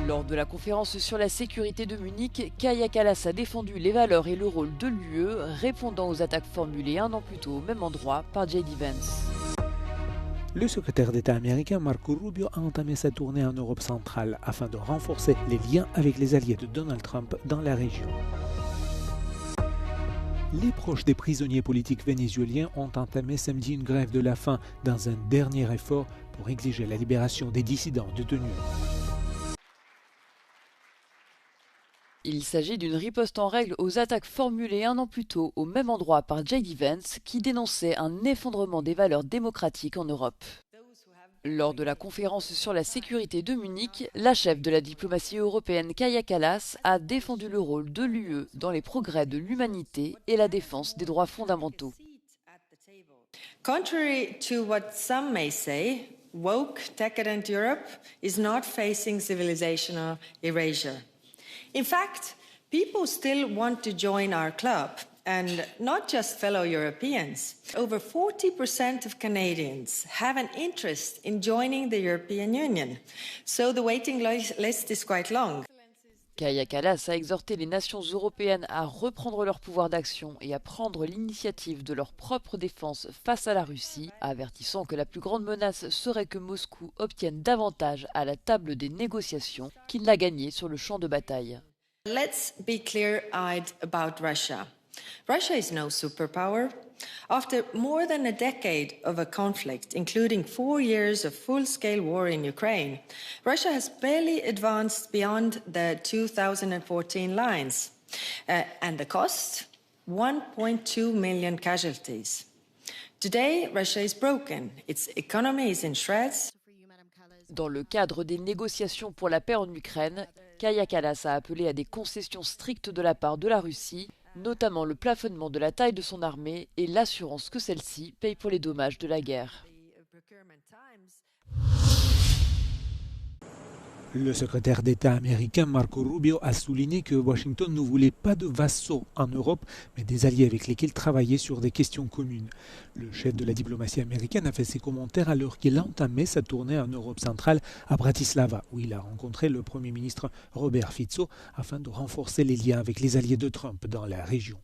Lors de la conférence sur la sécurité de Munich, Kaja Kallas a défendu les valeurs et le rôle de l'UE, répondant aux attaques formulées un an plus tôt au même endroit par J.D. Vance. Le secrétaire d'État américain Marco Rubio a entamé sa tournée en Europe centrale afin de renforcer les liens avec les alliés de Donald Trump dans la région. Les proches des prisonniers politiques vénézuéliens ont entamé samedi une grève de la faim dans un dernier effort pour exiger la libération des dissidents détenus. Il s'agit d'une riposte en règle aux attaques formulées un an plus tôt au même endroit par J.D. Vance qui dénonçait un effondrement des valeurs démocratiques en Europe. Lors de la conférence sur la sécurité de Munich, la chef de la diplomatie européenne Kaja Kallas a défendu le rôle de l'UE dans les progrès de l'humanité et la défense des droits fondamentaux. Contrary to what some may say, woke, decadent Europe is not facing civilizational erasure. In fact, people still want to join our club, and not just fellow Europeans. Over 40% of Canadians have an interest in joining the European Union, so the waiting list is quite long. Kaja Kallas a exhorté les nations européennes à reprendre leur pouvoir d'action et à prendre l'initiative de leur propre défense face à la Russie, avertissant que la plus grande menace serait que Moscou obtienne davantage à la table des négociations qu'il n'a gagné sur le champ de bataille. Let's be clear-eyed about Russia. Russia is no superpower. After more than a decade of a conflict, including 4 years of full-scale war in Ukraine, Russia has barely advanced beyond the 2014 lines. And the cost? 1.2 million casualties. Today, Russia is broken. Its economy is in shreds. Dans le cadre des négociations pour la paix en Ukraine, Kaja Kallas a appelé à des concessions strictes de la part de la Russie, notamment le plafonnement de la taille de son armée et l'assurance que celle-ci paye pour les dommages de la guerre. Le secrétaire d'État américain Marco Rubio a souligné que Washington ne voulait pas de vassaux en Europe, mais des alliés avec lesquels travailler sur des questions communes. Le chef de la diplomatie américaine a fait ses commentaires alors qu'il a entamé sa tournée en Europe centrale à Bratislava, où il a rencontré le Premier ministre Robert Fico afin de renforcer les liens avec les alliés de Trump dans la région.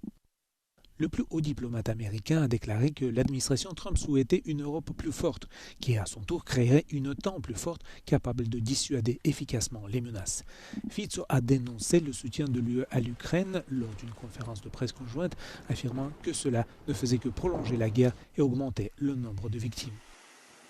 Le plus haut diplomate américain a déclaré que l'administration Trump souhaitait une Europe plus forte, qui à son tour créerait une OTAN plus forte, capable de dissuader efficacement les menaces. Fico a dénoncé le soutien de l'UE à l'Ukraine lors d'une conférence de presse conjointe, affirmant que cela ne faisait que prolonger la guerre et augmenter le nombre de victimes.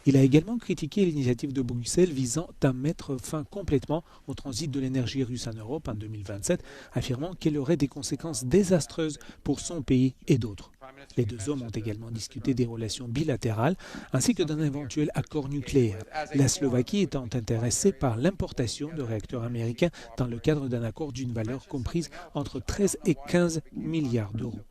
Il a également critiqué l'initiative de Bruxelles visant à mettre fin complètement au transit de l'énergie russe en Europe en 2027, affirmant qu'elle aurait des conséquences désastreuses pour son pays et d'autres. Les deux hommes ont également discuté des relations bilatérales ainsi que d'un éventuel accord nucléaire, la Slovaquie étant intéressée par l'importation de réacteurs américains dans le cadre d'un accord d'une valeur comprise entre 13 et 15 milliards d'euros.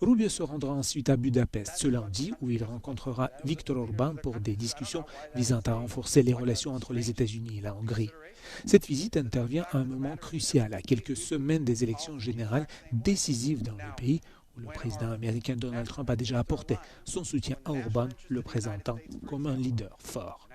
Rubio se rendra ensuite à Budapest ce lundi où il rencontrera Viktor Orbán pour des discussions visant à renforcer les relations entre les États-Unis et la Hongrie. Cette visite intervient à un moment crucial, à quelques semaines des élections générales décisives dans le pays où le président américain Donald Trump a déjà apporté son soutien à Orbán, le présentant comme un leader fort.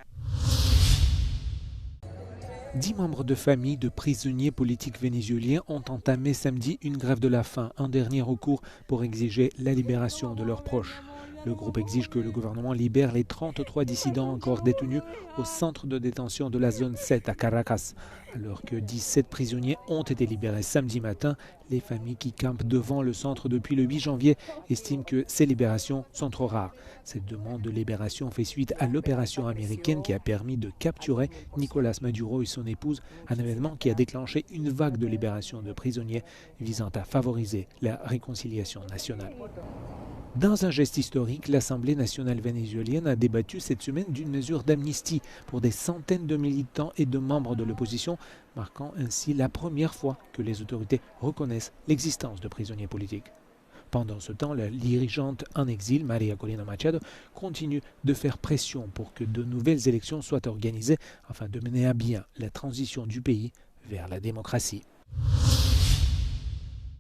10 membres de famille de prisonniers politiques vénézuéliens ont entamé samedi une grève de la faim, un dernier recours pour exiger la libération de leurs proches. Le groupe exige que le gouvernement libère les 33 dissidents encore détenus au centre de détention de la zone 7 à Caracas. Alors que 17 prisonniers ont été libérés samedi matin, les familles qui campent devant le centre depuis le 8 janvier estiment que ces libérations sont trop rares. Cette demande de libération fait suite à l'opération américaine qui a permis de capturer Nicolas Maduro et son épouse, un événement qui a déclenché une vague de libération de prisonniers visant à favoriser la réconciliation nationale. Dans un geste historique, l'Assemblée nationale vénézuélienne a débattu cette semaine d'une mesure d'amnistie pour des centaines de militants et de membres de l'opposition, marquant ainsi la première fois que les autorités reconnaissent l'existence de prisonniers politiques. Pendant ce temps, la dirigeante en exil, María Corina Machado, continue de faire pression pour que de nouvelles élections soient organisées afin de mener à bien la transition du pays vers la démocratie.